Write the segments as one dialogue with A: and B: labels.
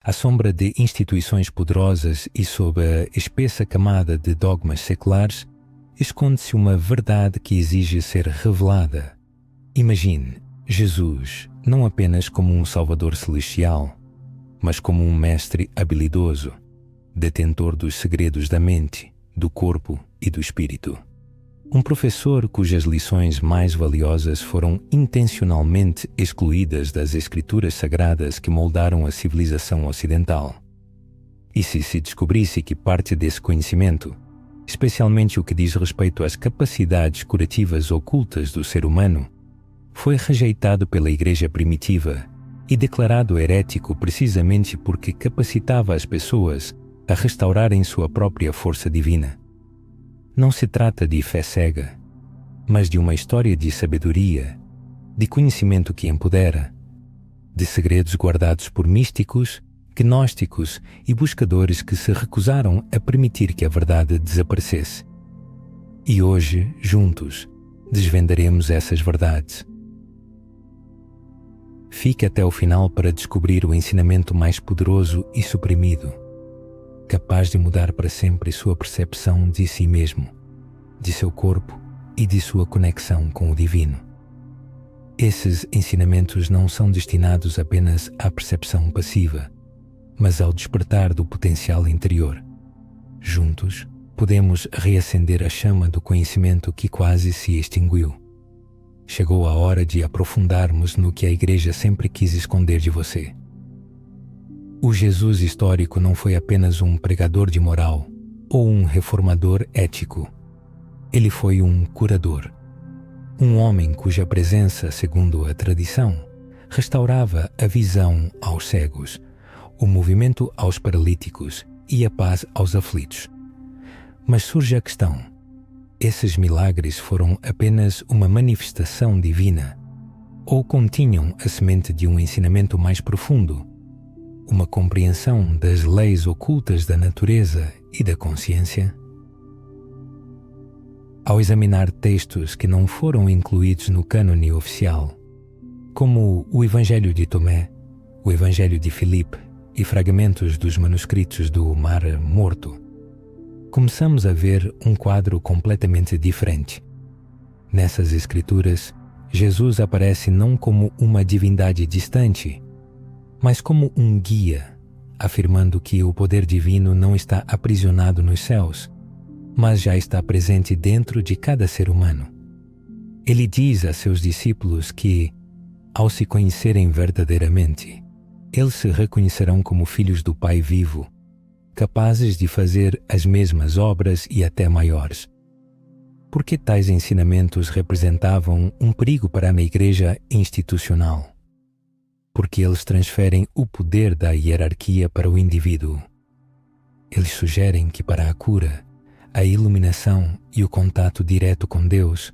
A: À sombra de instituições poderosas e sob a espessa camada de dogmas seculares, esconde-se uma verdade que exige ser revelada. Imagine Jesus não apenas como um Salvador celestial, mas como um mestre habilidoso, detentor dos segredos da mente, do corpo e do espírito. Um professor cujas lições mais valiosas foram intencionalmente excluídas das escrituras sagradas que moldaram a civilização ocidental. E se descobrisse que parte desse conhecimento, especialmente o que diz respeito às capacidades curativas ocultas do ser humano, foi rejeitado pela Igreja primitiva e declarado herético precisamente porque capacitava as pessoas a restaurarem sua própria força divina. Não se trata de fé cega, mas de uma história de sabedoria, de conhecimento que empodera, de segredos guardados por místicos, gnósticos e buscadores que se recusaram a permitir que a verdade desaparecesse. E hoje, juntos, desvendaremos essas verdades. Fique até o final para descobrir o ensinamento mais poderoso e suprimido, capaz de mudar para sempre sua percepção de si mesmo, de seu corpo e de sua conexão com o divino. Esses ensinamentos não são destinados apenas à percepção passiva, mas ao despertar do potencial interior. Juntos, podemos reacender a chama do conhecimento que quase se extinguiu. Chegou a hora de aprofundarmos no que a Igreja sempre quis esconder de você. O Jesus histórico não foi apenas um pregador de moral ou um reformador ético. Ele foi um curador. Um homem cuja presença, segundo a tradição, restaurava a visão aos cegos, o movimento aos paralíticos e a paz aos aflitos. Mas surge a questão: esses milagres foram apenas uma manifestação divina ou continham a semente de um ensinamento mais profundo, uma compreensão das leis ocultas da natureza e da consciência? Ao examinar textos que não foram incluídos no cânone oficial, como o Evangelho de Tomé, o Evangelho de Filipe e fragmentos dos manuscritos do Mar Morto, começamos a ver um quadro completamente diferente. Nessas escrituras, Jesus aparece não como uma divindade distante, mas como um guia, afirmando que o poder divino não está aprisionado nos céus, mas já está presente dentro de cada ser humano. Ele diz a seus discípulos que, ao se conhecerem verdadeiramente, eles se reconhecerão como filhos do Pai vivo, capazes de fazer as mesmas obras e até maiores. Porque tais ensinamentos representavam um perigo para a igreja institucional? Porque eles transferem o poder da hierarquia para o indivíduo. Eles sugerem que para a cura, a iluminação e o contato direto com Deus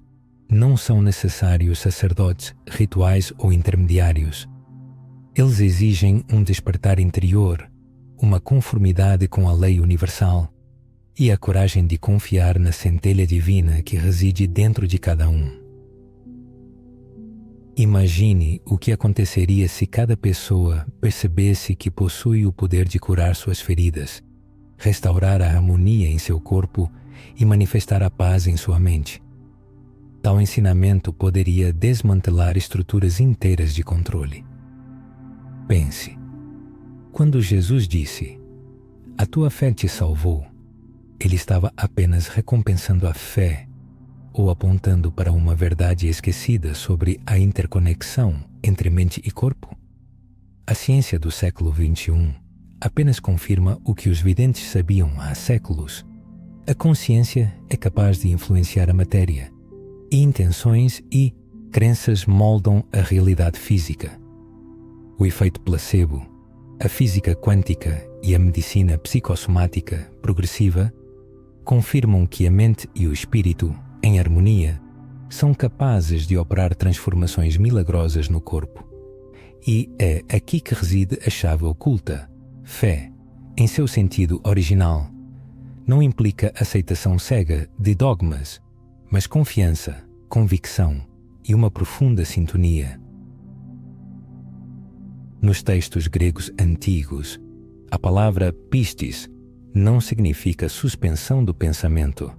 A: não são necessários sacerdotes, rituais ou intermediários. Eles exigem um despertar interior, uma conformidade com a lei universal e a coragem de confiar na centelha divina que reside dentro de cada um. Imagine o que aconteceria se cada pessoa percebesse que possui o poder de curar suas feridas, restaurar a harmonia em seu corpo e manifestar a paz em sua mente. Tal ensinamento poderia desmantelar estruturas inteiras de controle. Pense. Quando Jesus disse, "A tua fé te salvou", ele estava apenas recompensando a fé ou apontando para uma verdade esquecida sobre a interconexão entre mente e corpo? A ciência do século XXI apenas confirma o que os videntes sabiam há séculos. A consciência é capaz de influenciar a matéria, e intenções e crenças moldam a realidade física. O efeito placebo, a física quântica e a medicina psicossomática progressiva confirmam que a mente e o espírito, em harmonia, são capazes de operar transformações milagrosas no corpo. E é aqui que reside a chave oculta. Fé, em seu sentido original, não implica aceitação cega de dogmas, mas confiança, convicção e uma profunda sintonia. Nos textos gregos antigos, A palavra pistis não significa suspensão do pensamento,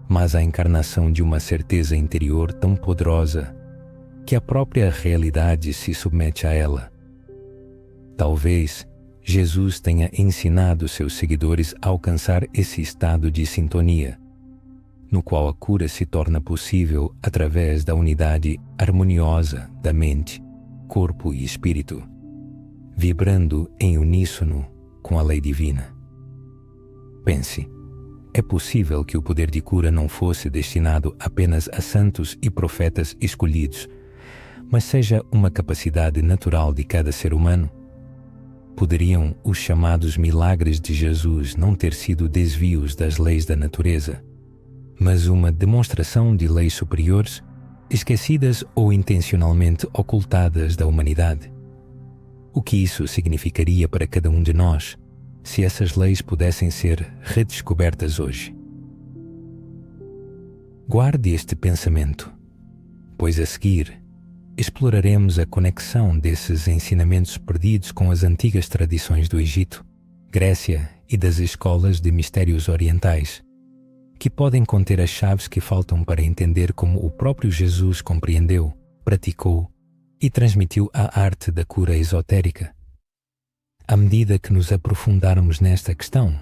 A: mas a encarnação de uma certeza interior tão poderosa que a própria realidade se submete a ela. Talvez Jesus tenha ensinado seus seguidores a alcançar esse estado de sintonia, no qual a cura se torna possível através da unidade harmoniosa da mente, corpo e espírito, vibrando em uníssono com a lei divina. Pense, é possível que o poder de cura não fosse destinado apenas a santos e profetas escolhidos, mas seja uma capacidade natural de cada ser humano? Poderiam os chamados milagres de Jesus não ter sido desvios das leis da natureza, mas uma demonstração de leis superiores, esquecidas ou intencionalmente ocultadas da humanidade? O que isso significaria para cada um de nós, se essas leis pudessem ser redescobertas hoje? Guarde este pensamento, pois a seguir exploraremos a conexão desses ensinamentos perdidos com as antigas tradições do Egito, Grécia e das escolas de mistérios orientais, que podem conter as chaves que faltam para entender como o próprio Jesus compreendeu, praticou e transmitiu a arte da cura esotérica. À medida que nos aprofundarmos nesta questão,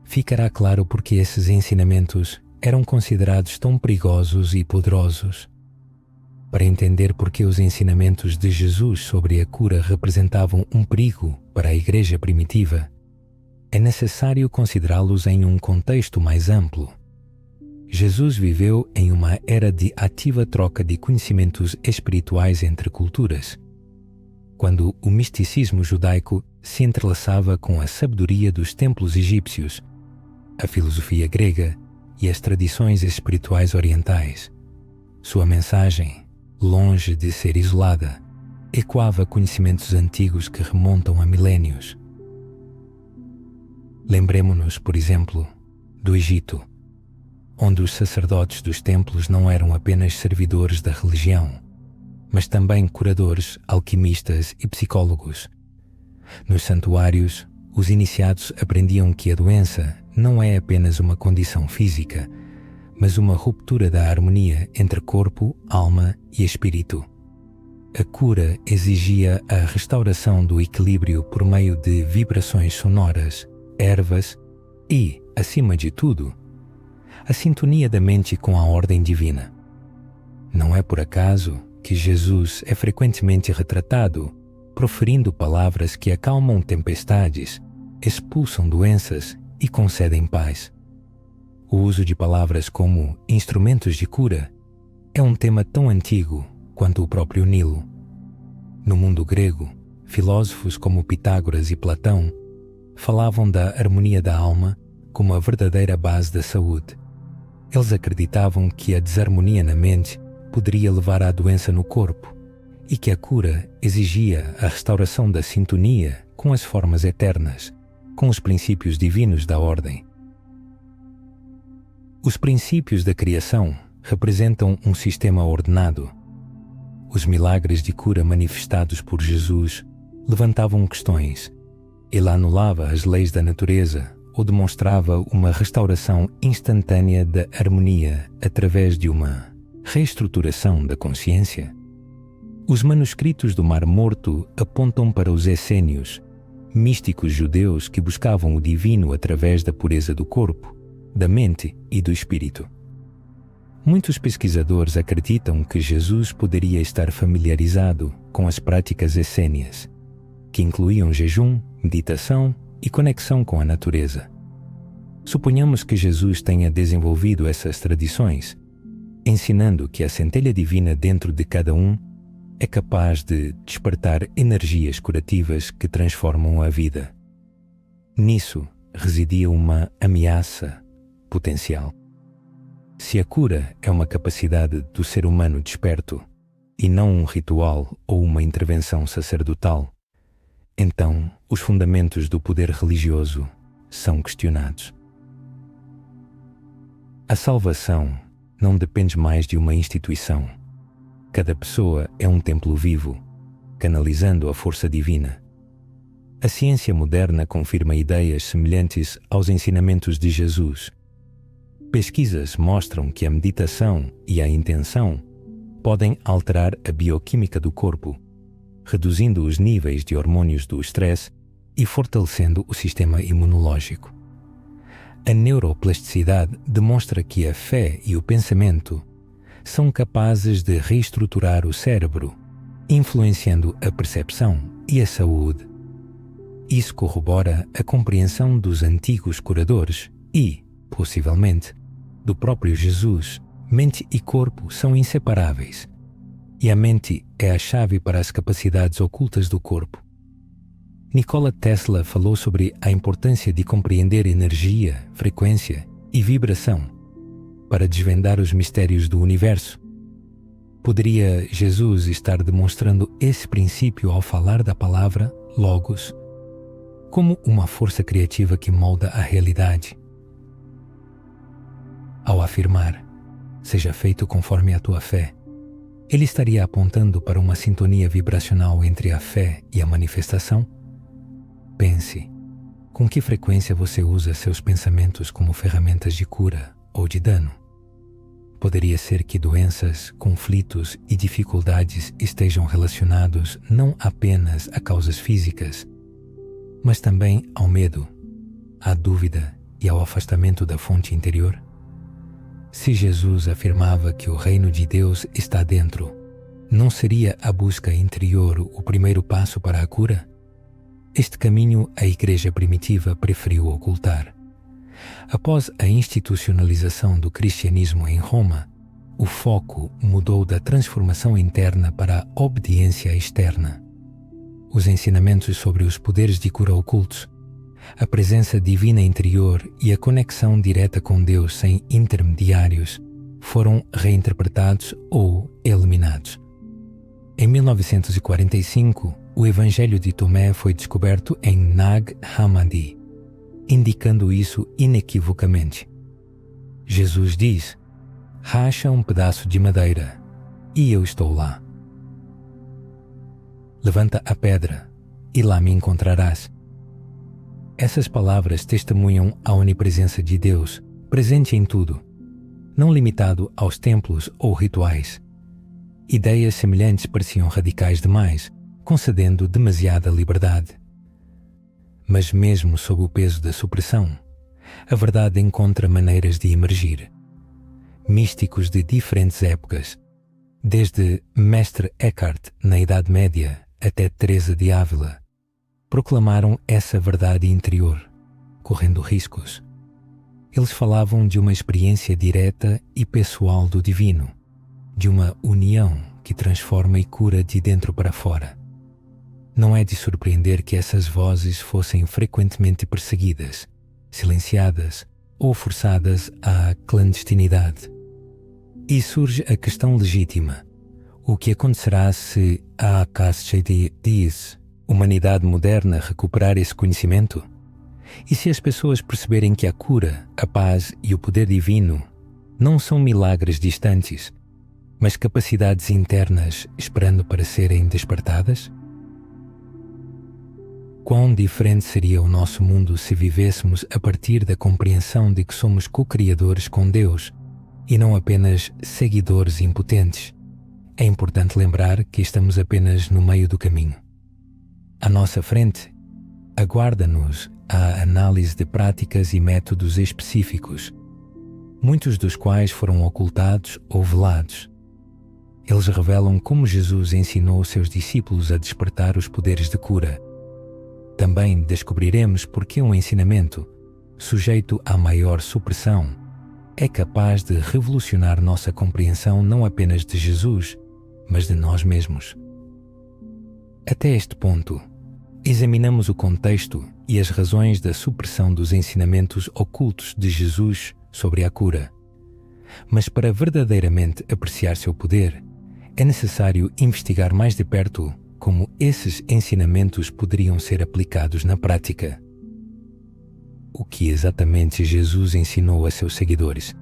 A: ficará claro porque esses ensinamentos eram considerados tão perigosos e poderosos. Para entender por que os ensinamentos de Jesus sobre a cura representavam um perigo para a Igreja primitiva, é necessário considerá-los em um contexto mais amplo. Jesus viveu em uma era de ativa troca de conhecimentos espirituais entre culturas, quando o misticismo judaico se entrelaçava com a sabedoria dos templos egípcios, a filosofia grega e as tradições espirituais orientais. Sua mensagem, longe de ser isolada, ecoava conhecimentos antigos que remontam a milénios. Lembremo-nos, por exemplo, do Egito, onde os sacerdotes dos templos não eram apenas servidores da religião, mas também curadores, alquimistas e psicólogos. Nos santuários, os iniciados aprendiam que a doença não é apenas uma condição física, mas uma ruptura da harmonia entre corpo, alma e espírito. A cura exigia a restauração do equilíbrio por meio de vibrações sonoras, ervas e, acima de tudo, a sintonia da mente com a ordem divina. Não é por acaso que Jesus é frequentemente retratado proferindo palavras que acalmam tempestades, expulsam doenças e concedem paz. O uso de palavras como instrumentos de cura é um tema tão antigo quanto o próprio Nilo. No mundo grego, filósofos como Pitágoras e Platão falavam da harmonia da alma como a verdadeira base da saúde. Eles acreditavam que a desarmonia na mente poderia levar à doença no corpo e que a cura exigia a restauração da sintonia com as formas eternas, com os princípios divinos da ordem. Os princípios da criação representam um sistema ordenado. Os milagres de cura manifestados por Jesus levantavam questões. Ele anulava as leis da natureza ou demonstrava uma restauração instantânea da harmonia através de uma reestruturação da consciência. Os manuscritos do Mar Morto apontam para os essênios, místicos judeus que buscavam o divino através da pureza do corpo, da mente e do espírito. Muitos pesquisadores acreditam que Jesus poderia estar familiarizado com as práticas essênias, que incluíam jejum, meditação e conexão com a natureza. Suponhamos que Jesus tenha desenvolvido essas tradições, ensinando que a centelha divina dentro de cada um é capaz de despertar energias curativas que transformam a vida. Nisso residia uma ameaça potencial. Se a cura é uma capacidade do ser humano desperto e não um ritual ou uma intervenção sacerdotal, então os fundamentos do poder religioso são questionados. A salvação não depende mais de uma instituição. Cada pessoa é um templo vivo, canalizando a força divina. A ciência moderna confirma ideias semelhantes aos ensinamentos de Jesus. Pesquisas mostram que a meditação e a intenção podem alterar a bioquímica do corpo, reduzindo os níveis de hormônios do estresse e fortalecendo o sistema imunológico. A neuroplasticidade demonstra que a fé e o pensamento são capazes de reestruturar o cérebro, influenciando a percepção e a saúde. Isso corrobora a compreensão dos antigos curadores e, possivelmente, do próprio Jesus. Mente e corpo são inseparáveis, e a mente é a chave para as capacidades ocultas do corpo. Nikola Tesla falou sobre a importância de compreender energia, frequência e vibração para desvendar os mistérios do universo. Poderia Jesus estar demonstrando esse princípio ao falar da palavra Logos como uma força criativa que molda a realidade? Ao afirmar, seja feito conforme a tua fé, ele estaria apontando para uma sintonia vibracional entre a fé e a manifestação? Pense, com que frequência você usa seus pensamentos como ferramentas de cura ou de dano? Poderia ser que doenças, conflitos e dificuldades estejam relacionados não apenas a causas físicas, mas também ao medo, à dúvida e ao afastamento da fonte interior? Se Jesus afirmava que o reino de Deus está dentro, não seria a busca interior o primeiro passo para a cura? Este caminho a Igreja primitiva preferiu ocultar. Após a institucionalização do cristianismo em Roma, o foco mudou da transformação interna para a obediência externa. Os ensinamentos sobre os poderes de cura ocultos, a presença divina interior e a conexão direta com Deus sem intermediários foram reinterpretados ou eliminados. Em 1945, o Evangelho de Tomé foi descoberto em Nag Hammadi, indicando isso inequivocamente. Jesus diz: racha um pedaço de madeira, e eu estou lá. Levanta a pedra, e lá me encontrarás. Essas palavras testemunham a onipresença de Deus, presente em tudo, não limitado aos templos ou rituais. Ideias semelhantes pareciam radicais demais, concedendo demasiada liberdade. Mas mesmo sob o peso da supressão, a verdade encontra maneiras de emergir. Místicos de diferentes épocas, desde Mestre Eckhart na Idade Média até Teresa de Ávila, proclamaram essa verdade interior, correndo riscos. Eles falavam de uma experiência direta e pessoal do divino, de uma união que transforma e cura de dentro para fora. Não é de surpreender que essas vozes fossem frequentemente perseguidas, silenciadas ou forçadas à clandestinidade. E surge a questão legítima: o que acontecerá se a diz humanidade moderna recuperar esse conhecimento? E se as pessoas perceberem que a cura, a paz e o poder divino não são milagres distantes, mas capacidades internas esperando para serem despertadas? Quão diferente seria o nosso mundo se vivêssemos a partir da compreensão de que somos co-criadores com Deus e não apenas seguidores impotentes? É importante lembrar que estamos apenas no meio do caminho. À nossa frente, aguarda-nos a análise de práticas e métodos específicos, muitos dos quais foram ocultados ou velados. Eles revelam como Jesus ensinou seus discípulos a despertar os poderes de cura. Também descobriremos por que um ensinamento, sujeito à maior supressão, é capaz de revolucionar nossa compreensão não apenas de Jesus, mas de nós mesmos. Até este ponto, examinamos o contexto e as razões da supressão dos ensinamentos ocultos de Jesus sobre a cura. Mas para verdadeiramente apreciar seu poder, é necessário investigar mais de perto como esses ensinamentos poderiam ser aplicados na prática. O que exatamente Jesus ensinou a seus seguidores?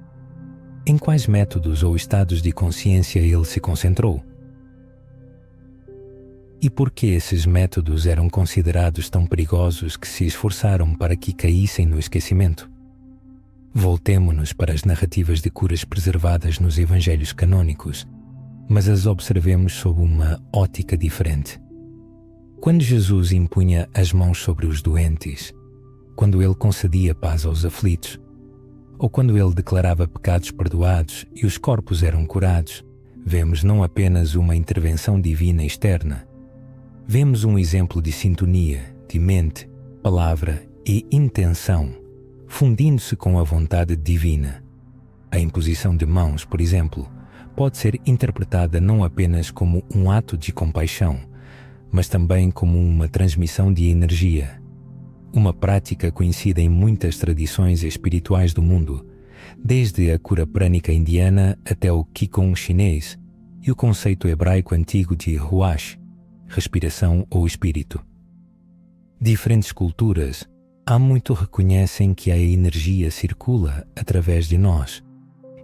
A: Em quais métodos ou estados de consciência ele se concentrou? E por que esses métodos eram considerados tão perigosos que se esforçaram para que caíssem no esquecimento? Voltemo-nos para as narrativas de curas preservadas nos evangelhos canônicos, mas as observemos sob uma ótica diferente. Quando Jesus impunha as mãos sobre os doentes, quando ele concedia paz aos aflitos, ou quando ele declarava pecados perdoados e os corpos eram curados, vemos não apenas uma intervenção divina externa, vemos um exemplo de sintonia, de mente, palavra e intenção, fundindo-se com a vontade divina. A imposição de mãos, por exemplo, pode ser interpretada não apenas como um ato de compaixão, mas também como uma transmissão de energia. Uma prática conhecida em muitas tradições espirituais do mundo, desde a cura prânica indiana até o Qigong chinês e o conceito hebraico antigo de Ruach, respiração ou espírito. Diferentes culturas há muito reconhecem que a energia circula através de nós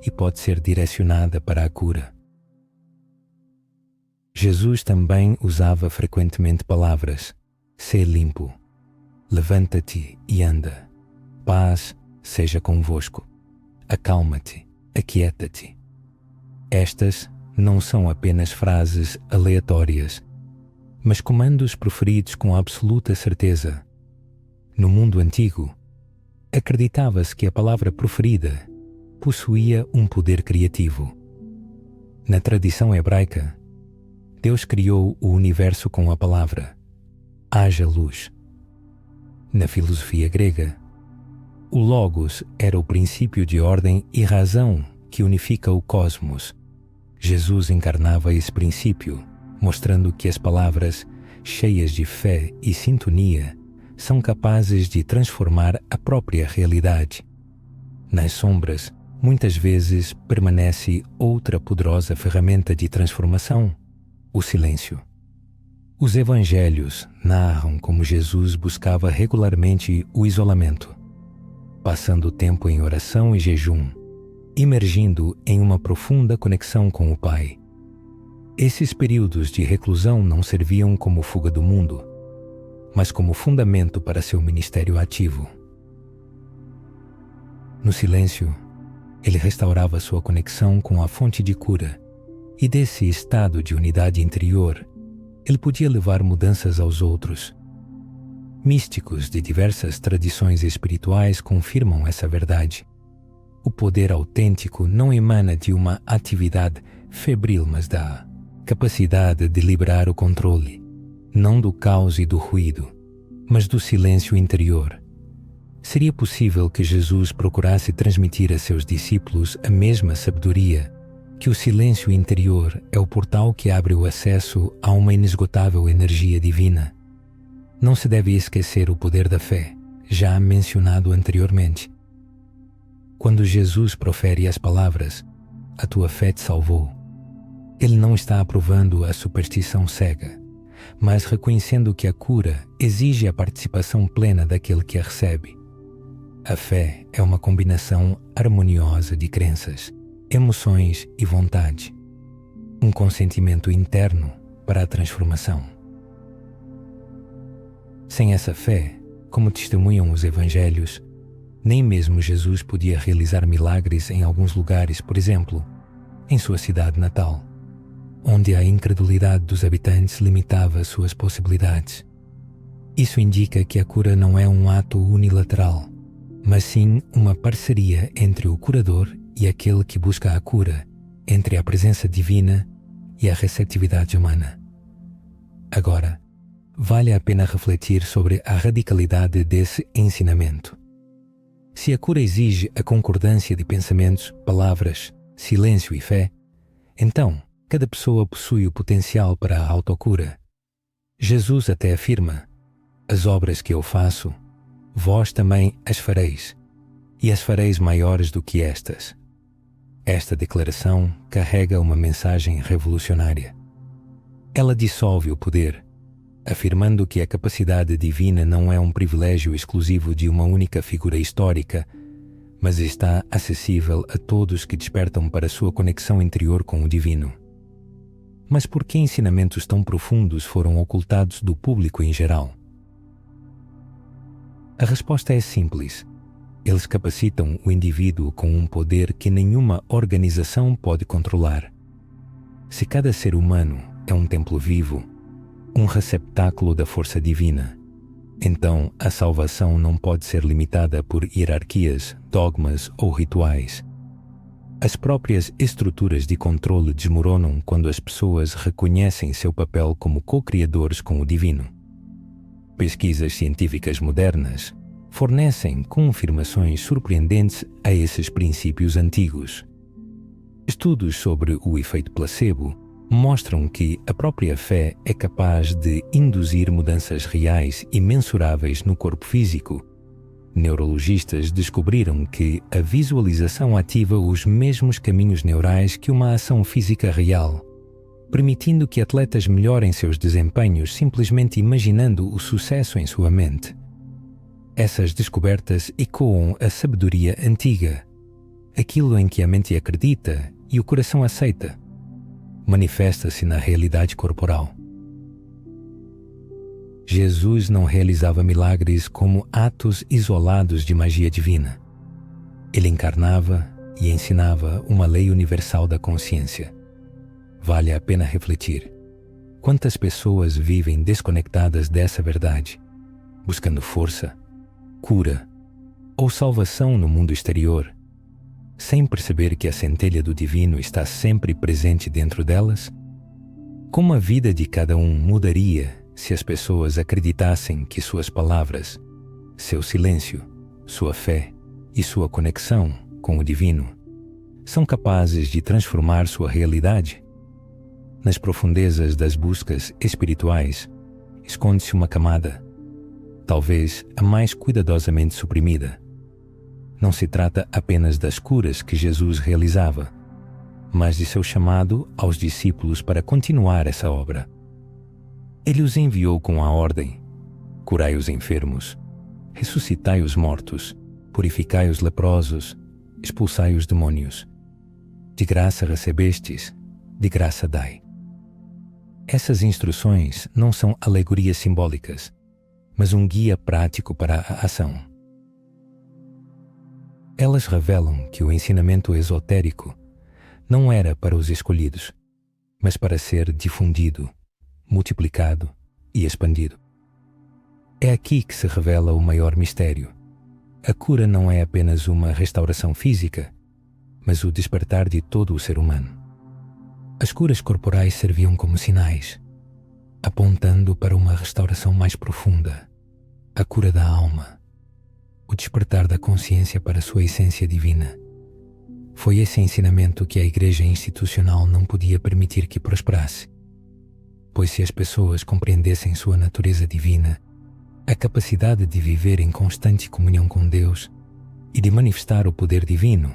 A: e pode ser direcionada para a cura. Jesus também usava frequentemente palavras: "Sê limpo", "Levanta-te e anda", "Paz seja convosco", "Acalma-te", "Aquieta-te". Estas não são apenas frases aleatórias, mas comandos proferidos com absoluta certeza. No mundo antigo, acreditava-se que a palavra proferida possuía um poder criativo. Na tradição hebraica, Deus criou o universo com a palavra: "Haja luz". Na filosofia grega, o Logos era o princípio de ordem e razão que unifica o cosmos. Jesus encarnava esse princípio, mostrando que as palavras, cheias de fé e sintonia, são capazes de transformar a própria realidade. Nas sombras, muitas vezes permanece outra poderosa ferramenta de transformação: o silêncio. Os evangelhos narram como Jesus buscava regularmente o isolamento, passando tempo em oração e jejum, imergindo em uma profunda conexão com o Pai. Esses períodos de reclusão não serviam como fuga do mundo, mas como fundamento para seu ministério ativo. No silêncio, ele restaurava sua conexão com a fonte de cura, e desse estado de unidade interior, ele podia levar mudanças aos outros. Místicos de diversas tradições espirituais confirmam essa verdade. O poder autêntico não emana de uma atividade febril, mas da capacidade de liberar o controle, não do caos e do ruído, mas do silêncio interior. Seria possível que Jesus procurasse transmitir a seus discípulos a mesma sabedoria, que o silêncio interior é o portal que abre o acesso a uma inesgotável energia divina? Não se deve esquecer o poder da fé, já mencionado anteriormente. Quando Jesus profere as palavras: "A tua fé te salvou", ele não está aprovando a superstição cega, mas reconhecendo que a cura exige a participação plena daquele que a recebe. A fé é uma combinação harmoniosa de crenças, emoções e vontade, um consentimento interno para a transformação. Sem essa fé, como testemunham os evangelhos, nem mesmo Jesus podia realizar milagres em alguns lugares, por exemplo, em sua cidade natal, onde a incredulidade dos habitantes limitava suas possibilidades. Isso indica que a cura não é um ato unilateral, mas sim uma parceria entre o curador e aquele que busca a cura, entre a presença divina e a receptividade humana. Agora, vale a pena refletir sobre a radicalidade desse ensinamento. Se a cura exige a concordância de pensamentos, palavras, silêncio e fé, então cada pessoa possui o potencial para a autocura. Jesus até afirma: "As obras que eu faço, vós também as fareis, e as fareis maiores do que estas." Esta declaração carrega uma mensagem revolucionária. Ela dissolve o poder, afirmando que a capacidade divina não é um privilégio exclusivo de uma única figura histórica, mas está acessível a todos que despertam para sua conexão interior com o divino. Mas por que ensinamentos tão profundos foram ocultados do público em geral? A resposta é simples. Eles capacitam o indivíduo com um poder que nenhuma organização pode controlar. Se cada ser humano é um templo vivo, um receptáculo da força divina, então a salvação não pode ser limitada por hierarquias, dogmas ou rituais. As próprias estruturas de controle desmoronam quando as pessoas reconhecem seu papel como co-criadores com o divino. Pesquisas científicas modernas fornecem confirmações surpreendentes a esses princípios antigos. Estudos sobre o efeito placebo mostram que a própria fé é capaz de induzir mudanças reais e mensuráveis no corpo físico. Neurologistas descobriram que a visualização ativa os mesmos caminhos neurais que uma ação física real, permitindo que atletas melhorem seus desempenhos simplesmente imaginando o sucesso em sua mente. Essas descobertas ecoam a sabedoria antiga, aquilo em que a mente acredita e o coração aceita. Manifesta-se na realidade corporal. Jesus não realizava milagres como atos isolados de magia divina. Ele encarnava e ensinava uma lei universal da consciência. Vale a pena refletir. Quantas pessoas vivem desconectadas dessa verdade, buscando força, cura ou salvação no mundo exterior, sem perceber que a centelha do divino está sempre presente dentro delas? Como a vida de cada um mudaria se as pessoas acreditassem que suas palavras, seu silêncio, sua fé e sua conexão com o divino são capazes de transformar sua realidade? Nas profundezas das buscas espirituais esconde-se uma camada, talvez a mais cuidadosamente suprimida. Não se trata apenas das curas que Jesus realizava, mas de seu chamado aos discípulos para continuar essa obra. Ele os enviou com a ordem: curai os enfermos, ressuscitai os mortos, purificai os leprosos, expulsai os demônios. De graça recebestes, de graça dai. Essas instruções não são alegorias simbólicas, mas um guia prático para a ação. Elas revelam que o ensinamento esotérico não era para os escolhidos, mas para ser difundido, multiplicado e expandido. É aqui que se revela o maior mistério. A cura não é apenas uma restauração física, mas o despertar de todo o ser humano. As curas corporais serviam como sinais, apontando para uma restauração mais profunda, a cura da alma, o despertar da consciência para sua essência divina. Foi esse ensinamento que a Igreja institucional não podia permitir que prosperasse, pois se as pessoas compreendessem sua natureza divina, a capacidade de viver em constante comunhão com Deus e de manifestar o poder divino,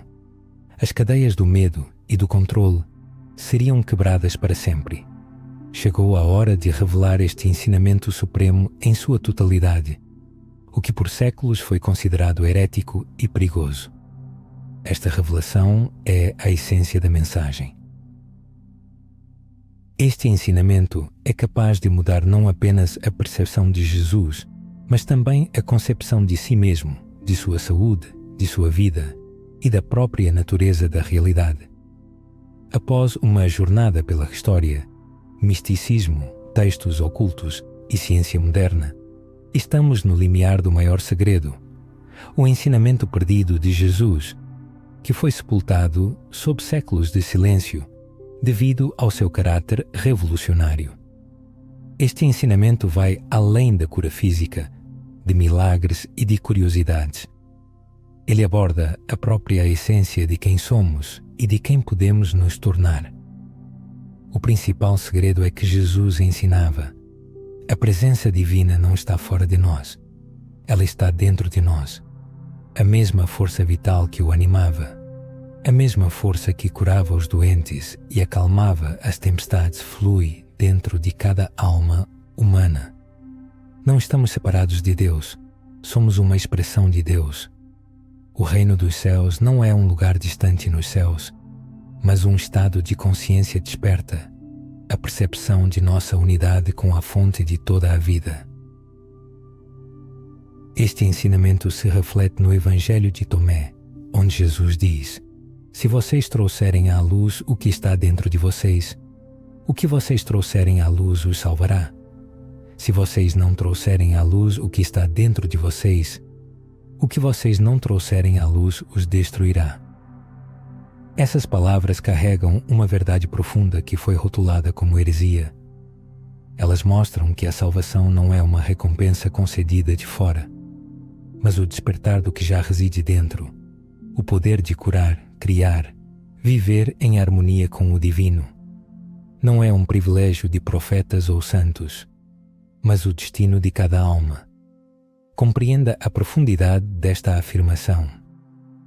A: as cadeias do medo e do controle seriam quebradas para sempre. Chegou a hora de revelar este ensinamento supremo em sua totalidade, o que por séculos foi considerado herético e perigoso. Esta revelação é a essência da mensagem. Este ensinamento é capaz de mudar não apenas a percepção de Jesus, mas também a concepção de si mesmo, de sua saúde, de sua vida e da própria natureza da realidade. Após uma jornada pela história, misticismo, textos ocultos e ciência moderna, estamos no limiar do maior segredo, o ensinamento perdido de Jesus, que foi sepultado sob séculos de silêncio devido ao seu caráter revolucionário. Este ensinamento vai além da cura física, de milagres e de curiosidades. Ele aborda a própria essência de quem somos e de quem podemos nos tornar. O principal segredo é que Jesus ensinava: a presença divina não está fora de nós, ela está dentro de nós. A mesma força vital que o animava, a mesma força que curava os doentes e acalmava as tempestades flui dentro de cada alma humana. Não estamos separados de Deus, somos uma expressão de Deus. O reino dos céus não é um lugar distante nos céus, mas um estado de consciência desperta, a percepção de nossa unidade com a fonte de toda a vida. Este ensinamento se reflete no Evangelho de Tomé, onde Jesus diz: se vocês trouxerem à luz o que está dentro de vocês, o que vocês trouxerem à luz os salvará. Se vocês não trouxerem à luz o que está dentro de vocês, o que vocês não trouxerem à luz os destruirá. Essas palavras carregam uma verdade profunda que foi rotulada como heresia. Elas mostram que a salvação não é uma recompensa concedida de fora, mas o despertar do que já reside dentro, o poder de curar, criar, viver em harmonia com o divino. Não é um privilégio de profetas ou santos, mas o destino de cada alma. Compreenda a profundidade desta afirmação.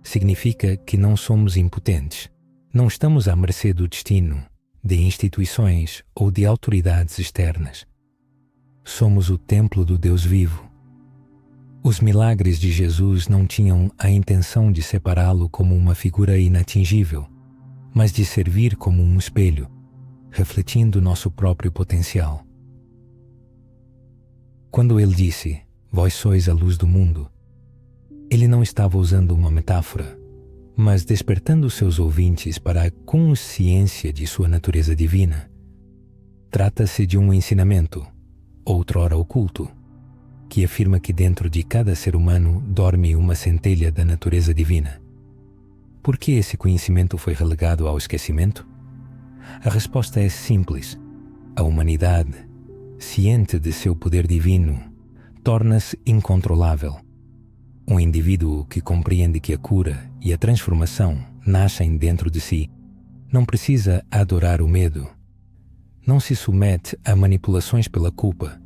A: Significa que não somos impotentes, não estamos à mercê do destino, de instituições ou de autoridades externas. Somos o templo do Deus vivo. Os milagres de Jesus não tinham a intenção de separá-lo como uma figura inatingível, mas de servir como um espelho, refletindo nosso próprio potencial. Quando ele disse: "Vós sois a luz do mundo", ele não estava usando uma metáfora, mas despertando seus ouvintes para a consciência de sua natureza divina. Trata-se de um ensinamento, outrora oculto, que afirma que dentro de cada ser humano dorme uma centelha da natureza divina. Por que esse conhecimento foi relegado ao esquecimento? A resposta é simples. A humanidade, ciente de seu poder divino, torna-se incontrolável. Um indivíduo que compreende que a cura e a transformação nascem dentro de si não precisa adorar o medo, não se submete a manipulações pela culpa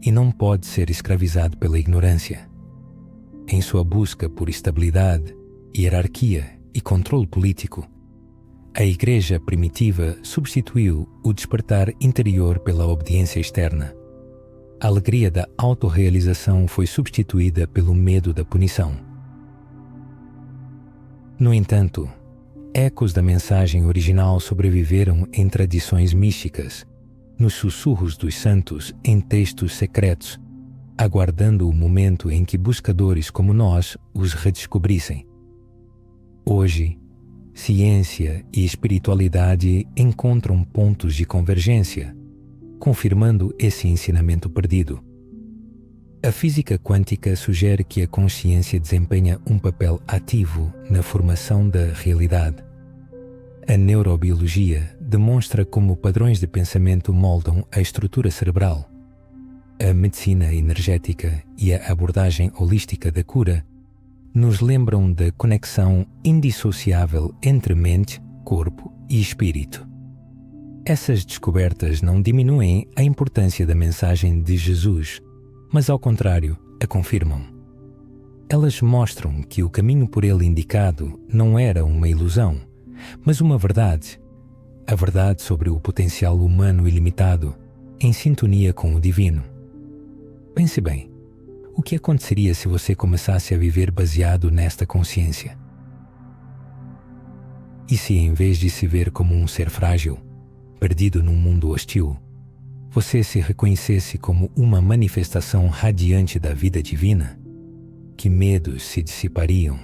A: e não pode ser escravizado pela ignorância. Em sua busca por estabilidade, hierarquia e controle político, a Igreja primitiva substituiu o despertar interior pela obediência externa. A alegria da autorrealização foi substituída pelo medo da punição. No entanto, ecos da mensagem original sobreviveram em tradições místicas, nos sussurros dos santos em textos secretos, aguardando o momento em que buscadores como nós os redescobrissem. Hoje, ciência e espiritualidade encontram pontos de convergência, confirmando esse ensinamento perdido. A física quântica sugere que a consciência desempenha um papel ativo na formação da realidade. A neurobiologia demonstra como padrões de pensamento moldam a estrutura cerebral. A medicina energética e a abordagem holística da cura nos lembram da conexão indissociável entre mente, corpo e espírito. Essas descobertas não diminuem a importância da mensagem de Jesus, mas ao contrário, a confirmam. Elas mostram que o caminho por ele indicado não era uma ilusão, mas uma verdade. A verdade sobre o potencial humano ilimitado, em sintonia com o divino. Pense bem, o que aconteceria se você começasse a viver baseado nesta consciência? E se, em vez de se ver como um ser frágil, perdido num mundo hostil, você se reconhecesse como uma manifestação radiante da vida divina? Que medos se dissipariam,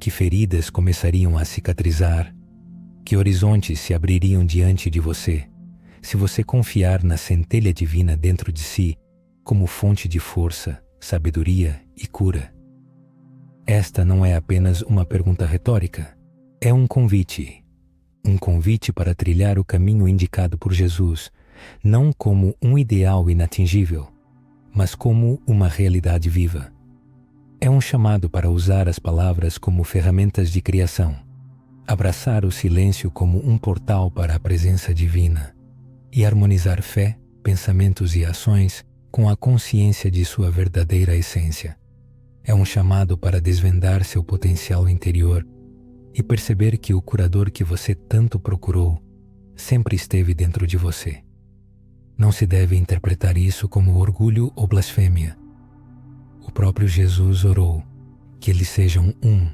A: que feridas começariam a cicatrizar, que horizontes se abririam diante de você, se você confiar na centelha divina dentro de si como fonte de força, sabedoria e cura. Esta não é apenas uma pergunta retórica, é um convite para trilhar o caminho indicado por Jesus, não como um ideal inatingível, mas como uma realidade viva. É um chamado para usar as palavras como ferramentas de criação, abraçar o silêncio como um portal para a presença divina e harmonizar fé, pensamentos e ações com a consciência de sua verdadeira essência. É um chamado para desvendar seu potencial interior e perceber que o curador que você tanto procurou sempre esteve dentro de você. Não se deve interpretar isso como orgulho ou blasfêmia. O próprio Jesus orou que eles sejam um,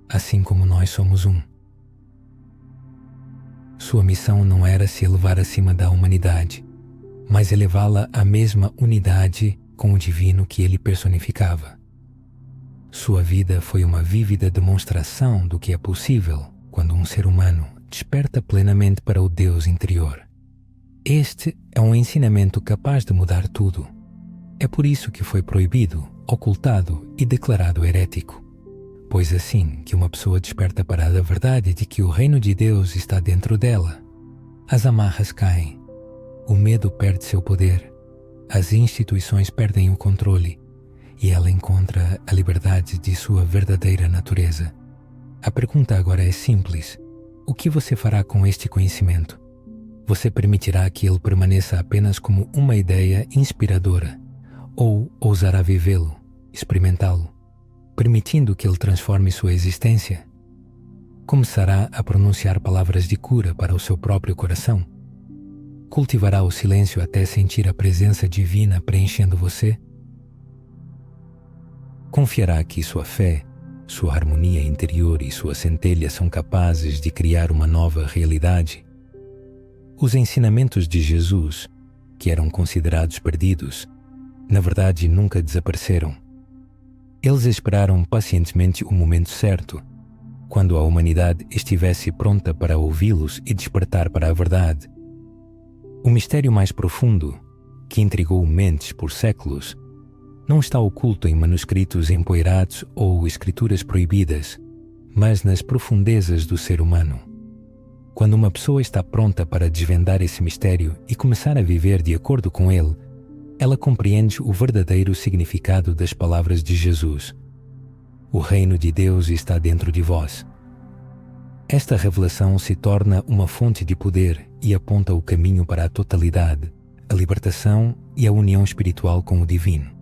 A: assim como nós somos um. Sua missão não era se elevar acima da humanidade, mas elevá-la à mesma unidade com o divino que ele personificava. Sua vida foi uma vívida demonstração do que é possível quando um ser humano desperta plenamente para o Deus interior. Este é um ensinamento capaz de mudar tudo. É por isso que foi proibido, ocultado e declarado herético. Pois assim que uma pessoa desperta para a verdade de que o reino de Deus está dentro dela, as amarras caem, o medo perde seu poder, as instituições perdem o controle e ela encontra a liberdade de sua verdadeira natureza. A pergunta agora é simples: o que você fará com este conhecimento? Você permitirá que ele permaneça apenas como uma ideia inspiradora ou ousará vivê-lo, experimentá-lo, permitindo que ele transforme sua existência? Começará a pronunciar palavras de cura para o seu próprio coração? Cultivará o silêncio até sentir a presença divina preenchendo você? Confiará que sua fé, sua harmonia interior e sua centelha são capazes de criar uma nova realidade? Os ensinamentos de Jesus, que eram considerados perdidos, na verdade nunca desapareceram. Eles esperaram pacientemente o momento certo, quando a humanidade estivesse pronta para ouvi-los e despertar para a verdade. O mistério mais profundo, que intrigou mentes por séculos, não está oculto em manuscritos empoeirados ou escrituras proibidas, mas nas profundezas do ser humano. Quando uma pessoa está pronta para desvendar esse mistério e começar a viver de acordo com ele, ela compreende o verdadeiro significado das palavras de Jesus. O reino de Deus está dentro de vós. Esta revelação se torna uma fonte de poder e aponta o caminho para a totalidade, a libertação e a união espiritual com o divino.